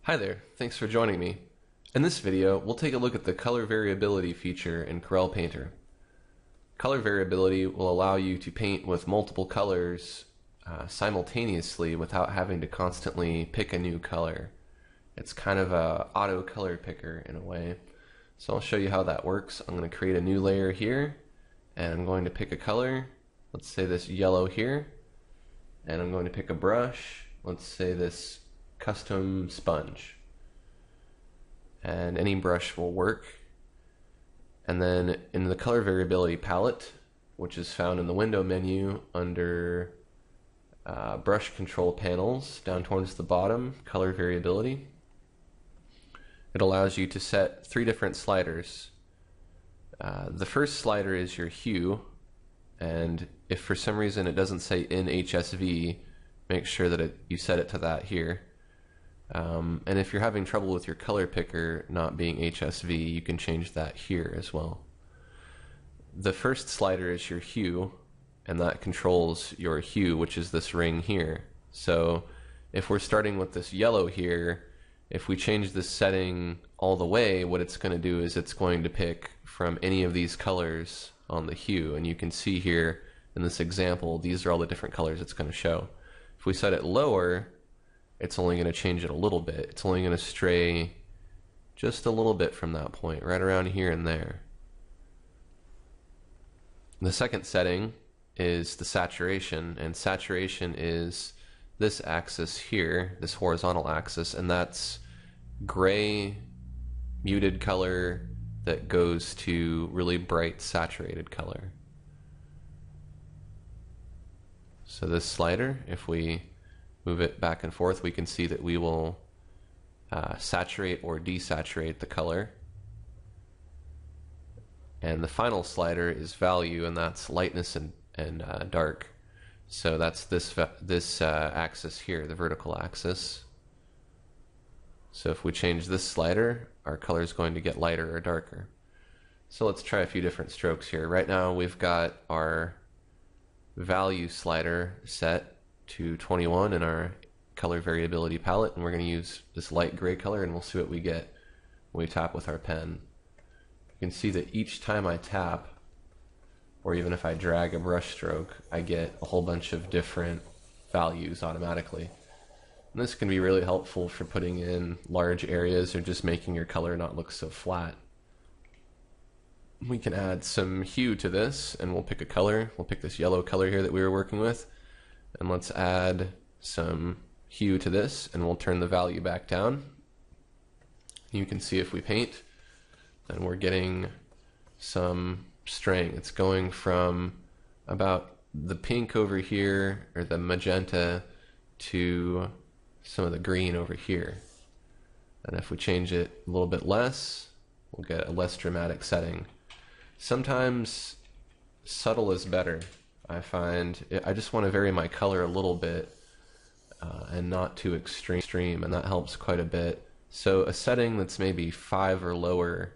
Hi there, thanks for joining me. In this video, we'll take a look at the Color Variability feature in Corel Painter. Color Variability will allow you to paint with multiple colors simultaneously without having to constantly pick a new color. It's kind of a auto color picker in a way. So I'll show you how that works. I'm going to create a new layer here, and I'm going to pick a color. Let's say this yellow here, and I'm going to pick a brush. Let's say this custom sponge, and any brush will work. And then in the color variability palette, which is found in the window menu under brush control panels down towards the bottom, color variability, it allows you to set 3 different sliders. The first slider is your hue, and if for some reason it doesn't say in HSV, make sure that you set it to that here. And if you're having trouble with your color picker not being HSV, you can change that here as well. The first slider is your hue, and that controls your hue, which is this ring here. So if we're starting with this yellow here, if we change this setting all the way, what it's going to do is it's going to pick from any of these colors on the hue. And you can see here in this example, these are all the different colors it's going to show. If we set it lower, it's only going to change it a little bit. It's only going to stray just a little bit from that point, right around here and there. The second setting is the saturation, and saturation is this axis here, this horizontal axis, and that's gray muted color that goes to really bright saturated color. So this slider, if we move it back and forth, we can see that we will saturate or desaturate the color. And the final slider is value, and that's lightness and dark. So that's this axis here, the vertical axis. So if we change this slider, our color is going to get lighter or darker. So let's try a few different strokes here. Right now we've got our value slider set to 21 in our color variability palette, and we're going to use this light gray color, and we'll see what we get when we tap with our pen. You can see that each time I tap, or even if I drag a brush stroke, I get a whole bunch of different values automatically. And this can be really helpful for putting in large areas or just making your color not look so flat. We can add some hue to this, and we'll pick a color. We'll pick this yellow color here that we were working with, and let's add some hue to this, and we'll turn the value back down. You can see if we paint, then we're getting some straying. It's going from about the pink over here, or the magenta, to some of the green over here. And if we change it a little bit less, we'll get a less dramatic setting. Sometimes subtle is better. I find I just want to vary my color a little bit and not too extreme, and that helps quite a bit. So a setting that's maybe 5 or lower,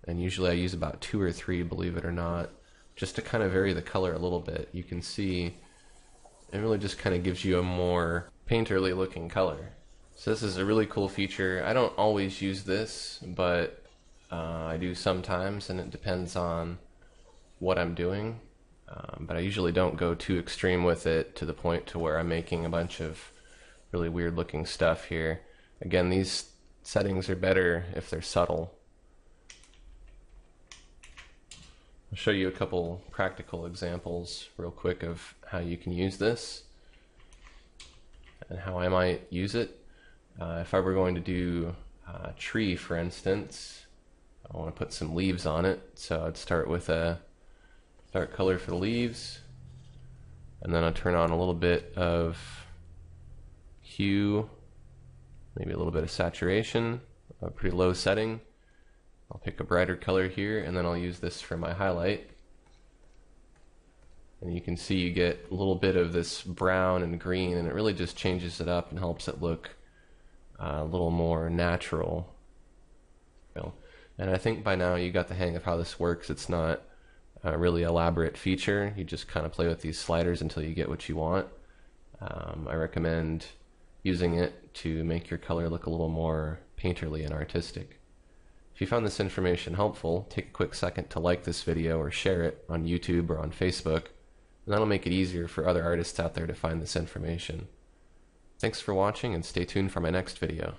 and usually I use about 2 or 3, believe it or not, just to kind of vary the color a little bit. You can see it really just kind of gives you a more painterly looking color. So this is a really cool feature. I don't always use this, but I do sometimes, and it depends on what I'm doing. But I usually don't go too extreme with it to the point to where I'm making a bunch of really weird looking stuff here. Again, these settings are better if they're subtle. I'll show you a couple practical examples real quick of how you can use this and how I might use it. If I were going to do a tree, for instance, I want to put some leaves on it, so I'd start with a dark color for the leaves, and then I'll turn on a little bit of hue, maybe a little bit of saturation, a pretty low setting. I'll pick a brighter color here, and then I'll use this for my highlight. And you can see you get a little bit of this brown and green, and it really just changes it up and helps it look a little more natural. And I think by now you got the hang of how this works. It's not a really elaborate feature. You just kind of play with these sliders until you get what you want. I recommend using it to make your color look a little more painterly and artistic. If you found this information helpful, take a quick second to like this video or share it on YouTube or on Facebook, and that'll make it easier for other artists out there to find this information. Thanks for watching, and stay tuned for my next video.